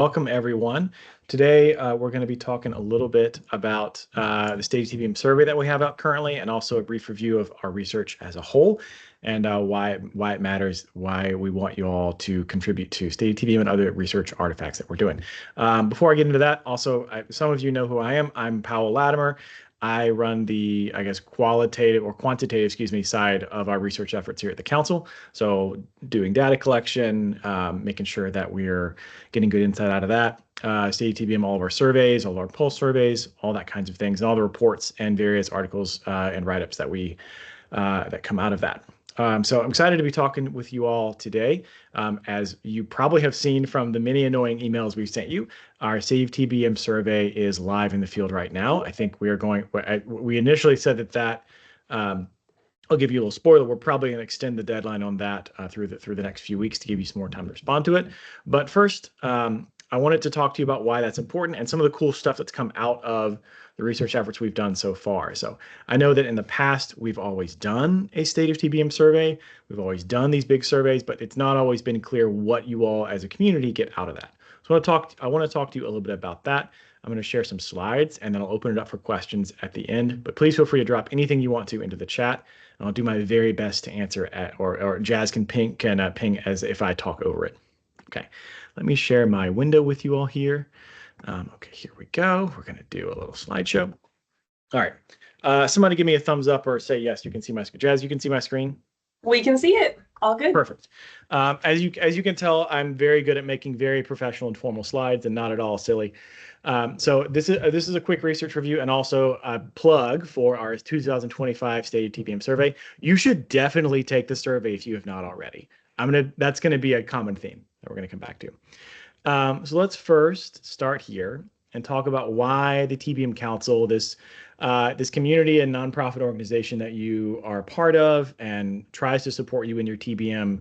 Welcome, everyone. Today, we're going to be talking a little bit about the state TBM survey that we have out currently, and also a brief review of our research as a whole, and why it matters, why we want you all to contribute to state TBM and other research artifacts that we're doing. Before I get into that, also, some of you know who I am. I'm Powell Latimer. I run the, qualitative or quantitative, side of our research efforts here at the council. So doing data collection, making sure that we're getting good insight out of that. State TBM, all of our surveys, all of our pulse surveys, all that kinds of things, and all the reports and various articles and write-ups that that come out of that. So I'm excited to be talking with you all today. As you probably have seen from the many annoying emails we've sent you, our Save TBM survey is live in the field right now. I think we initially said that I'll give you a little spoiler. We're probably going to extend the deadline on that through the next few weeks to give you some more time to respond to it. But first, I wanted to talk to you about why that's important and some of the cool stuff that's come out of the research efforts we've done so far. So I know that in the past, we've always done a state of TBM survey. We've always done these big surveys, but it's not always been clear what you all as a community get out of that. So I want to talk to you a little bit about that. I'm going to share some slides and then I'll open it up for questions at the end, but please feel free to drop anything you want to into the chat. And I'll do my very best to answer or Jazz can ping as if I talk over it. Okay, let me share my window with you all here. Okay, here we go. We're going to do a little slideshow. All right, somebody give me a thumbs up or say yes, you can see my screen. Jazz, you can see my screen? We can see it. All good. Perfect. As you can tell, I'm very good at making very professional and formal slides and not at all silly. So this is a quick research review and also a plug for our 2025 State of TBM survey. You should definitely take the survey if you have not already. That's going to be a common theme that we're going to come back to. So let's first start here and talk about why the TBM Council, this community and nonprofit organization that you are part of and tries to support you in your TBM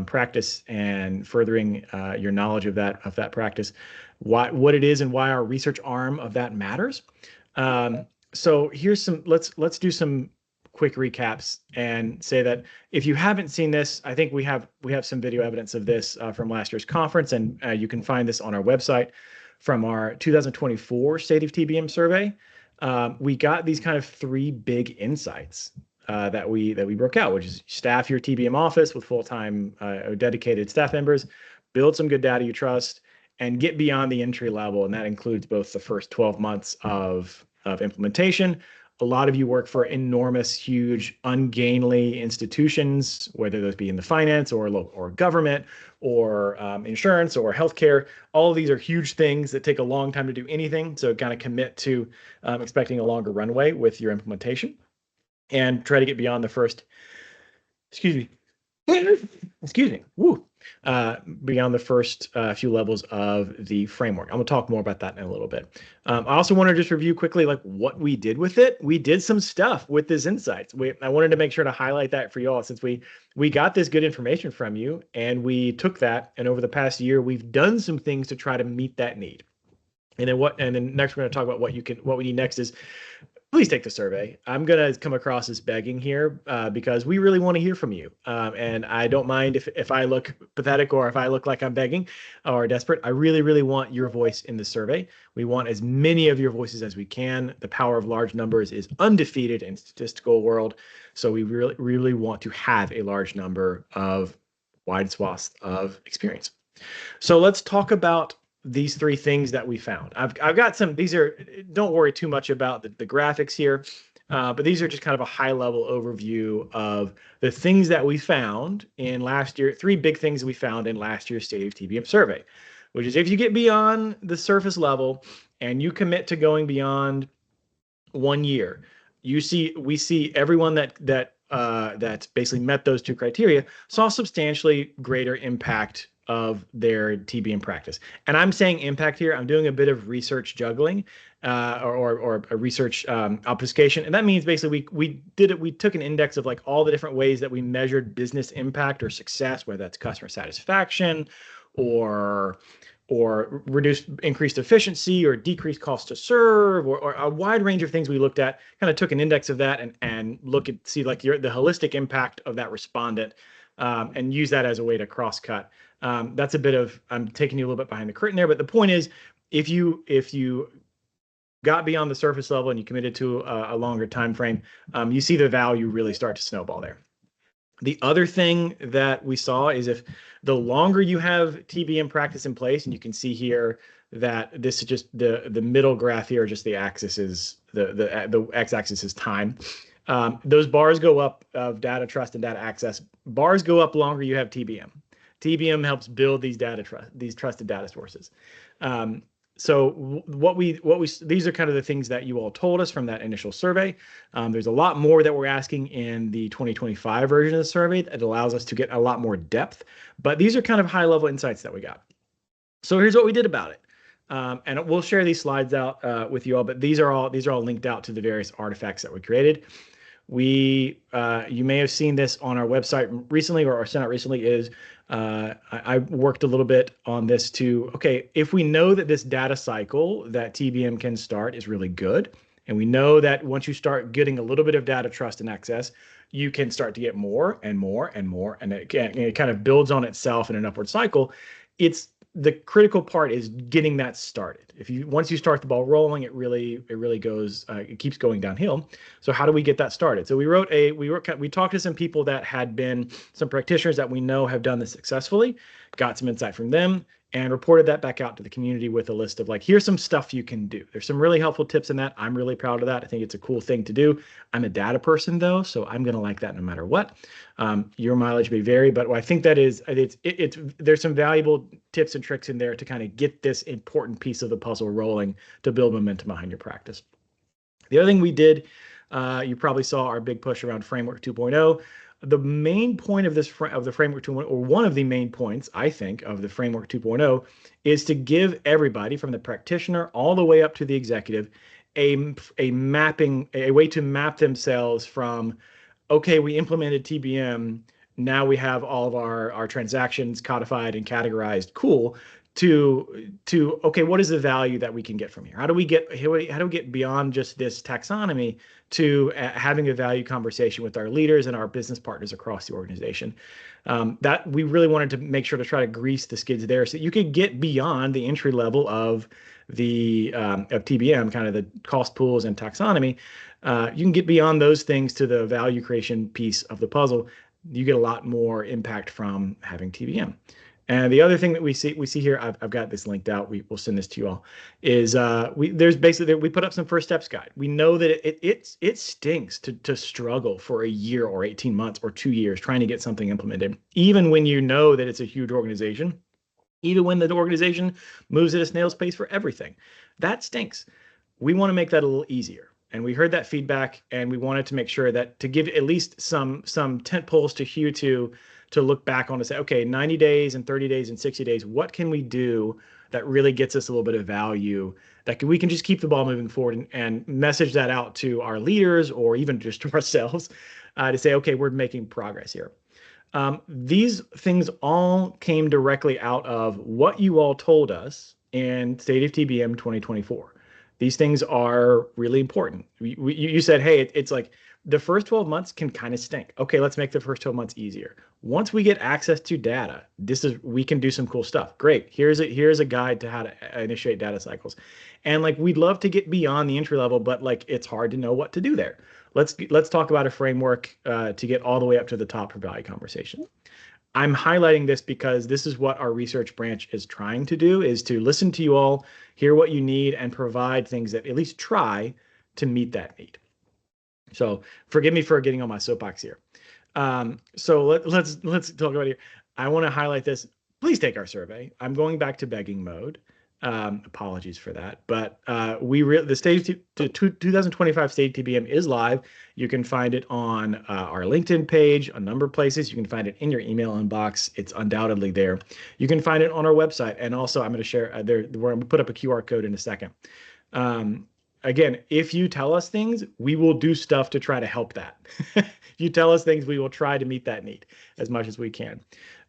practice and furthering your knowledge of that practice, what it is and why our research arm of that matters. So here's let's do some quick recaps and say that if you haven't seen this, I think we have some video evidence of this from last year's conference, and you can find this on our website from our 2024 State of TBM survey. We got these kind of three big insights that we broke out, which is staff your TBM office with full-time dedicated staff members, build some good data you trust, and get beyond the entry level. And that includes both the first 12 months of implementation. A lot of you work for enormous, huge, ungainly institutions, whether those be in the finance or government or insurance or healthcare. All of these are huge things that take a long time to do anything. So kind of commit to expecting a longer runway with your implementation and try to get beyond the first, beyond the first few levels of the framework. I'm gonna talk more about that in a little bit. I also want to just review quickly what we did with it. We did some stuff with this insights. I wanted to make sure to highlight that for you all, since we got this good information from you and we took that, and over the past year we've done some things to try to meet that need. And then next we're going to talk about what we need next is, please take the survey. I'm going to come across as begging here because we really want to hear from you. And I don't mind if I look pathetic or if I look like I'm begging or desperate. I really, really want your voice in the survey. We want as many of your voices as we can. The power of large numbers is undefeated in statistical world. So we really, really want to have a large number of wide swaths of experience. So let's talk about these three things that we found. I've got some, don't worry too much about the graphics here, but these are just kind of a high level overview of the things that we found in last year, three big things we found in last year's State of TBM survey, which is if you get beyond the surface level and you commit to going beyond 1 year, we see everyone that basically met those two criteria saw substantially greater impact of their TBM practice. And I'm saying impact here, I'm doing a bit of research juggling or a research obfuscation. And that means basically we took an index of all the different ways that we measured business impact or success, whether that's customer satisfaction or increased efficiency or decreased cost to serve or a wide range of things we looked at, kind of took an index of that and see the holistic impact of that respondent and use that as a way to cross-cut That's a bit of, I'm taking you a little bit behind the curtain there, but the point is, if you got beyond the surface level and you committed to a longer time frame, you see the value really start to snowball there. The other thing that we saw is if the longer you have TBM practice in place, and you can see here that this is just the middle graph here, just the axis is the x-axis is time. Those bars go up of data trust and data access. Bars go up longer you have TBM. TBM helps build these these trusted data sources. So these are kind of the things that you all told us from that initial survey. There's a lot more that we're asking in the 2025 version of the survey that allows us to get a lot more depth, but these are kind of high level insights that we got. So here's what we did about it. And we'll share these slides out with you all, but these are all linked out to the various artifacts that we created. You may have seen this on our website recently, or sent out recently, is I worked a little bit on this too. Okay, if we know that this data cycle that TBM can start is really good, and we know that once you start getting a little bit of data trust and access, you can start to get more and more and more, and it kind of builds on itself in an upward cycle. The critical part is getting that started. Once you start the ball rolling, it really goes, it keeps going downhill. So how do we get that started? So we talked to some people that had been some practitioners that we know have done this successfully, got some insight from them, and reported that back out to the community with a list of like, here's some stuff you can do. There's some really helpful tips in that. I'm really proud of that. I think it's a cool thing to do. I'm a data person though, so I'm going to like that no matter what. Your mileage may vary, but I think that there's some valuable tips and tricks in there to kind of get this important piece of the puzzle rolling to build momentum behind your practice. The other thing we did, you probably saw our big push around Framework 2.0. The main point of the Framework 2.0, or one of the main points, I think, of the Framework 2.0 is to give everybody from the practitioner all the way up to the executive a way to map themselves from, okay, we implemented TBM, now we have all of our transactions codified and categorized, cool, to okay, what is the value that we can get from here? How do we get beyond just this taxonomy to having a value conversation with our leaders and our business partners across the organization? That we really wanted to make sure to try to grease the skids there, so you could get beyond the entry level of TBM, kind of the cost pools and taxonomy. You can get beyond those things to the value creation piece of the puzzle. You get a lot more impact from having TBM. And the other thing that we see here, I've got this linked out. We'll send this to you all. Is we put up some first steps guide. We know that it stinks to struggle for a year or 18 months or 2 years trying to get something implemented, even when you know that it's a huge organization, even when the organization moves at a snail's pace for everything. That stinks. We want to make that a little easier. And we heard that feedback, and we wanted to make sure that to give at least some tent poles to hew to look back on to say, okay, 90 days and 30 days and 60 days, what can we do that really gets us a little bit of value that we can just keep the ball moving forward and message that out to our leaders or even just to ourselves to say, okay, we're making progress here. These things all came directly out of what you all told us in State of TBM 2024. These things are really important. You said, hey, it's like the first 12 months can kind of stink. Okay, let's make the first 12 months easier. Once we get access to data, we can do some cool stuff. Great. Here's a guide to how to initiate data cycles. And like, we'd love to get beyond the entry level, but like, it's hard to know what to do there. Let's talk about a framework to get all the way up to the top for value conversation. I'm highlighting this because this is what our research branch is trying to do, is to listen to you all, hear what you need, and provide things that at least try to meet that need. So forgive me for getting on my soapbox here. So let's talk about here. I want to highlight this. Please take our survey. I'm going back to begging mode. Apologies for that, but the State 2025 State TBM is live. You can find it on our LinkedIn page, a number of places. You can find it in your email inbox. It's undoubtedly there. You can find it on our website, and also I'm going to share we're going to put up a QR code in a second. Again, if you tell us things, we will do stuff to try to help that. If you tell us things, we will try to meet that need as much as we can.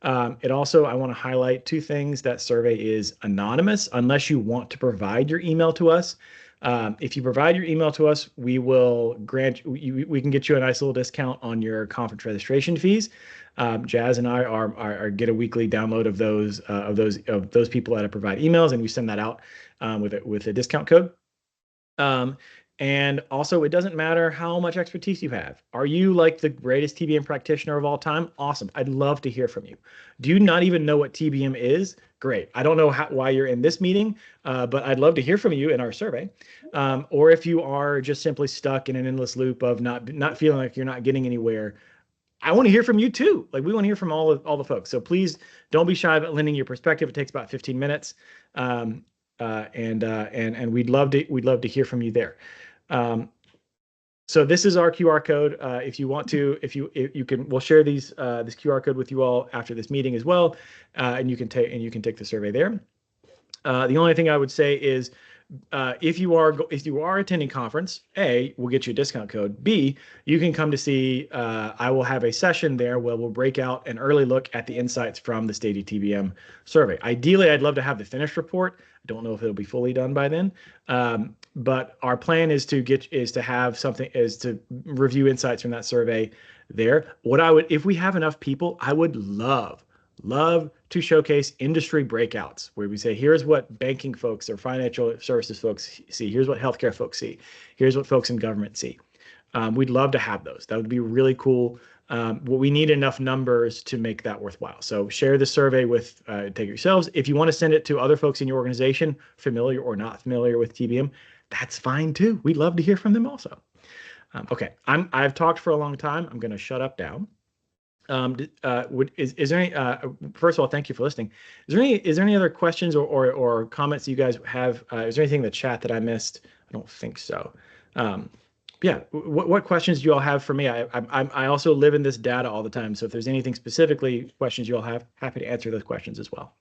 I want to highlight two things. That survey is anonymous unless you want to provide your email to us. If you provide your email to us, we will grant you, we can get you a nice little discount on your conference registration fees. Jazz and I are get a weekly download of those people that have provide emails, and we send that out with a discount code. Um, and also, it doesn't matter how much expertise you have. Are you like the greatest TBM practitioner of all time? Awesome. I'd love to hear from you. Do you not even know what TBM is? Great. I don't know why you're in this meeting, but I'd love to hear from you in our survey. Or if you are just simply stuck in an endless loop of not feeling like you're not getting anywhere, I want to hear from you too. Like we want to hear from all the folks. So please don't be shy about lending your perspective. It takes about 15 minutes. Um, and we'd love to hear from you there. So this is our QR code. If you want to, if you can, we'll share this QR code with you all after this meeting as well, and you can take the survey there. The only thing I would say is, if you are attending conference, A, we'll get you a discount code. B, you can come to see. I will have a session there where we'll break out an early look at the insights from the Stady TBM survey. Ideally, I'd love to have the finished report. I don't know if it'll be fully done by then, but our plan is to review insights from that survey there. If we have enough people, I would love to showcase industry breakouts where we say, here's what banking folks or financial services folks see. Here's what healthcare folks see. Here's what folks in government see. We'd love to have those. That would be really cool. We need enough numbers to make that worthwhile. So share the survey take it yourselves. If you want to send it to other folks in your organization, familiar or not familiar with TBM, that's fine too. We'd love to hear from them also. Okay, I've talked for a long time. I'm going to shut up now. Is there any, first of all, thank you for listening. Is there any other questions or comments you guys have? Is there anything in the chat that I missed? I don't think so. Yeah, what questions do you all have for me? I also live in this data all the time. So if there's anything specifically questions you all have, happy to answer those questions as well.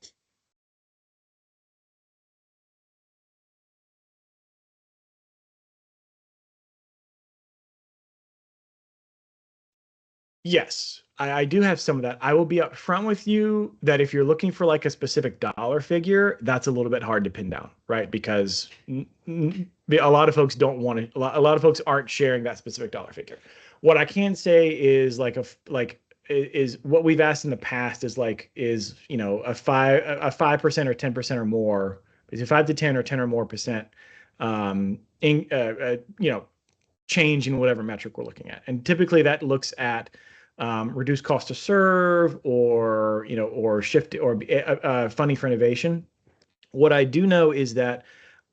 Yes, I do have some of that. I will be upfront with you that if you're looking for like a specific dollar figure, that's a little bit hard to pin down, right? Because a lot of folks don't want to, a lot of folks aren't sharing that specific dollar figure. What I can say is is what we've asked in the past is a 5% or 10% or more, is it 5 to 10 or 10 or more percent, change in whatever metric we're looking at. And typically that looks at reduced cost to serve or shift or funding for innovation. What I do know is that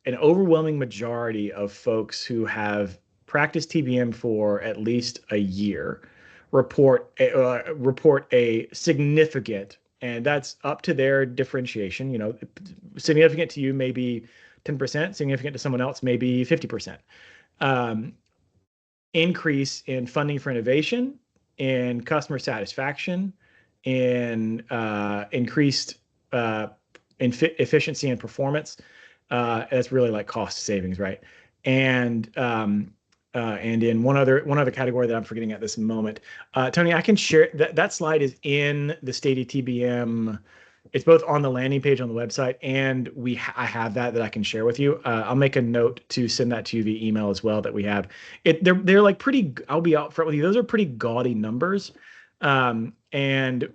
an overwhelming majority of folks who have practiced TBM for at least a year report a significant, and that's up to their differentiation. Significant to you may be 10%, significant to someone else may be 50%. Increase in funding for innovation, in customer satisfaction, in increased efficiency and performance. That's really like cost savings, right? And in one other category that I'm forgetting at this moment, Tony, I can share that slide is in the Stady TBM. It's both on the landing page on the website, and I have that I can share with you. I'll make a note to send that to you via email as well. That we have it. They're like pretty. I'll be out front with you. Those are pretty gaudy numbers, and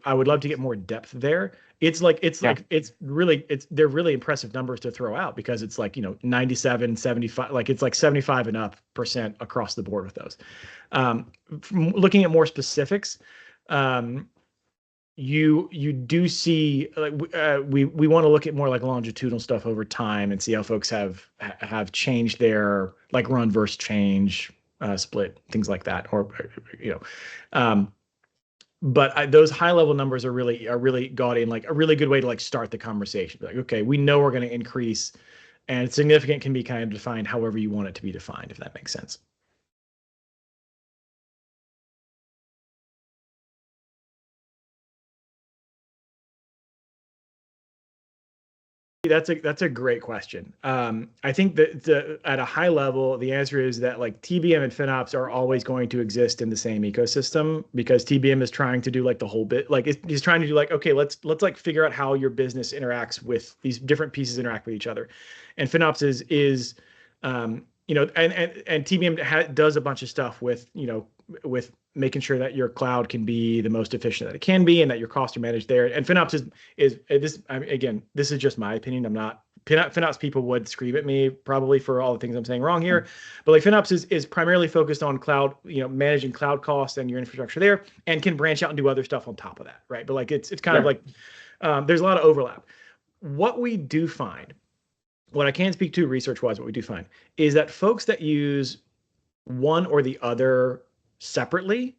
I would love to get more depth there. They're really impressive numbers to throw out because it's 97, 75, like it's like 75 and up % across the board with those. Looking at more specifics. You do see we want to look at more like longitudinal stuff over time and see how folks have changed their run versus change split, things like that, but those high level numbers are really gaudy and like a really good way to start the conversation. Like, okay, we know we're going to increase, and significant can be kind of defined however you want it to be defined, if that makes sense. That's a great question. I think that at a high level, the answer is that TBM and FinOps are always going to exist in the same ecosystem because TBM is trying to do the whole bit. He's trying to do okay, let's figure out how your business interacts with these different pieces interact with each other, and FinOps is And TBM does a bunch of stuff with, with making sure that your cloud can be the most efficient that it can be and that your costs are managed there. And FinOps is this, again, this is just my opinion. I'm not, FinOps people would scream at me probably for all the things I'm saying wrong here, but like FinOps is primarily focused on cloud, managing cloud costs and your infrastructure there, and can branch out and do other stuff on top of that, right? But like it's kind of like there's a lot of overlap. What we do find, what I can speak to research-wise, what we do find is that folks that use one or the other separately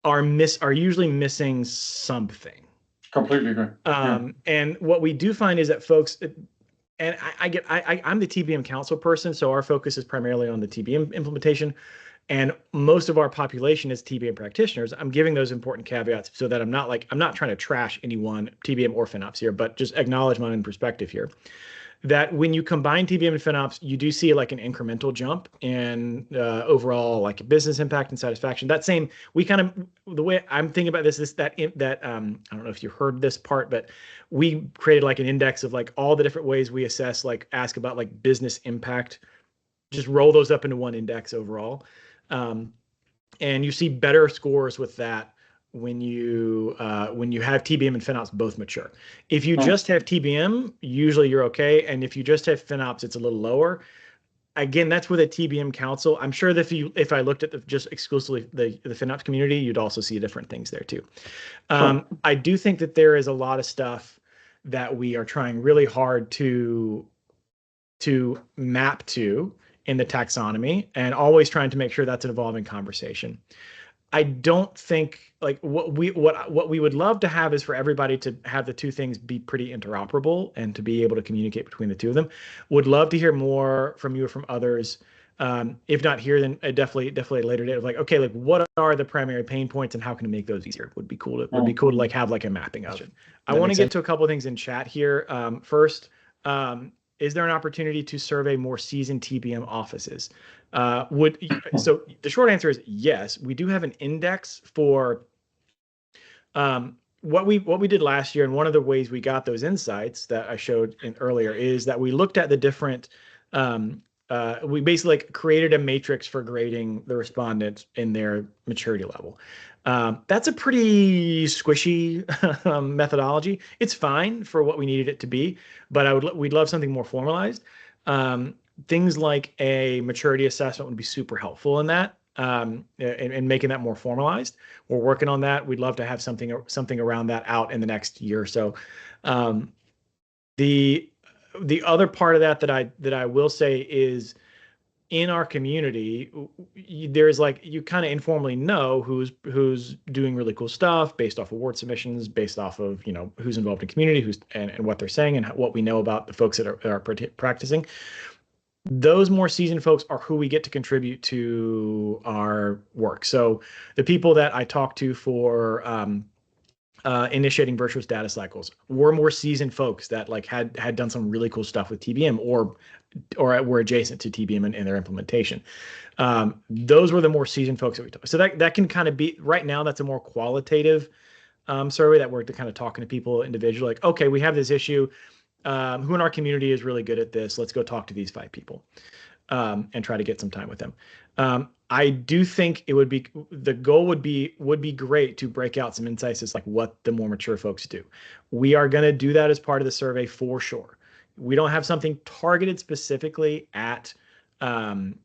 are usually missing something. Completely agree. And what we do find is that folks, and I'm the TBM council person, so our focus is primarily on the TBM implementation, and most of our population is TBM practitioners. I'm giving those important caveats so that I'm not trying to trash anyone, TBM or FinOps here, but just acknowledge my own perspective here. That when you combine TBM and FinOps, you do see like an incremental jump in overall like business impact and satisfaction. The way I'm thinking about this is that I don't know if you heard this part, but we created like an index of like all the different ways we assess, like ask about like business impact, just roll those up into one index overall. And you see better scores with that when you have TBM and FinOps both mature. If you just have TBM, usually you're okay, and if you just have FinOps, it's a little lower. Again, that's with a TBM council. I'm sure that if I looked at just exclusively the FinOps community, you'd also see different things there too. I do think that there is a lot of stuff that we are trying really hard to map to in the taxonomy, and always trying to make sure that's an evolving conversation. I don't think like what we would love to have is for everybody to have the two things be pretty interoperable and to be able to communicate between the two of them. Would love to hear more from you or from others. If not here, then definitely a later date of like, okay, like what are the primary pain points and how can we make those easier? Would be cool to like have like a mapping of it. I want to get to a couple of things in chat here. First, is there an opportunity to survey more seasoned TBM offices? So the short answer is yes. We do have an index for what we did last year, and one of the ways we got those insights that I showed earlier is that we looked at the different. We basically like created a matrix for grading the respondents in their maturity level. That's a pretty squishy methodology. It's fine for what we needed it to be, but we'd love something more formalized. Things like a maturity assessment would be super helpful in that, and making that more formalized. We're working on that. We'd love to have something around that out in the next year or so. The other part of that I will say is, in our community, there's like, you kind of informally know who's doing really cool stuff based off award submissions, based off of, who's involved in community, and what they're saying and what we know about the folks that are practicing. Those more seasoned folks are who we get to contribute to our work. So the people that I talk to for initiating virtuous data cycles were more seasoned folks that like had done some really cool stuff with TBM or were adjacent to TBM in their implementation. Those were the more seasoned folks that we talked. So that can kind of be, right now, that's a more qualitative survey that we're kind of talking to people individually, like, okay, we have this issue. Who in our community is really good at this? Let's go talk to these 5 people and try to get some time with them. I do think the goal would be great to break out some insights as like what the more mature folks do. We are going to do that as part of the survey for sure. We don't have something targeted specifically at more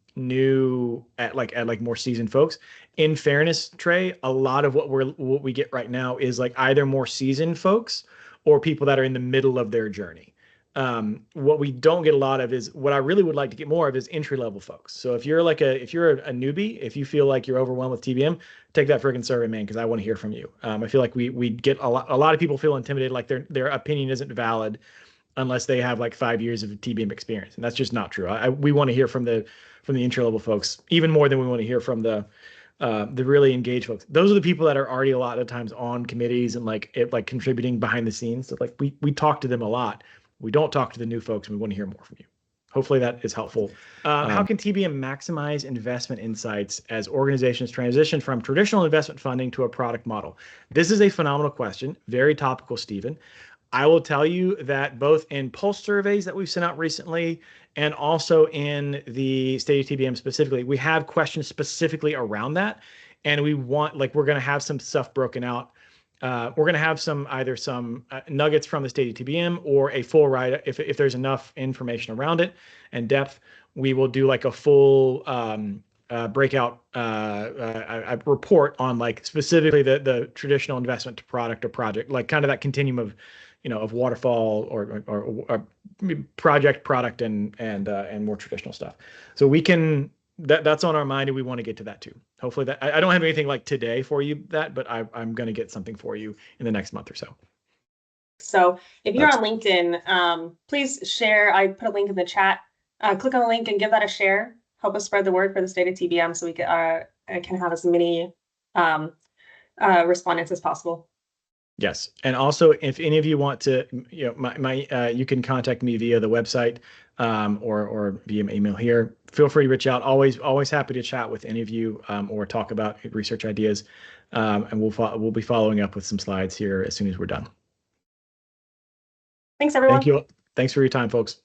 seasoned folks. In fairness, Trey, a lot of what we get right now is like either more seasoned folks or people that are in the middle of their journey. What we don't get a lot of is, what I really would like to get more of is entry-level folks. So if you're a newbie, if you feel like you're overwhelmed with TBM, take that freaking survey, man, because I want to hear from you. I feel like we get a lot of people feel intimidated, like their opinion isn't valid unless they have like 5 years of TBM experience, and that's just not true. We want to hear from the entry-level folks even more than we want to hear from the really engaged folks. Those are the people that are already a lot of times on committees and like contributing behind the scenes. So like we talk to them a lot. We don't talk to the new folks, and we want to hear more from you. Hopefully that is helpful. How can TBM maximize investment insights as organizations transition from traditional investment funding to a product model? This is a phenomenal question. Very topical, Stephen. I will tell you that both in pulse surveys that we've sent out recently and also in the state of TBM specifically, we have questions specifically around that. And we want, like, we're going to have some stuff broken out. We're going to have either some nuggets from the state of TBM or a full write. If there's enough information around it and depth, we will do like a full breakout report on like specifically the traditional investment to product or project, like kind of that continuum of, of waterfall or project, product, and more traditional stuff. So we can that's on our mind, and we want to get to that too. Hopefully that I don't have anything like today for you but I'm going to get something for you in the next month or so. So if you're on LinkedIn, please share. I put a link in the chat. Click on the link and give that a share. Help us spread the word for the state of TBM so we can have as many respondents as possible. Yes. And also, if any of you want to, you can contact me via the website or via email here. Feel free to reach out. Always happy to chat with any of you or talk about research ideas. And we'll be following up with some slides here as soon as we're done. Thanks, everyone. Thank you. Thanks for your time, folks.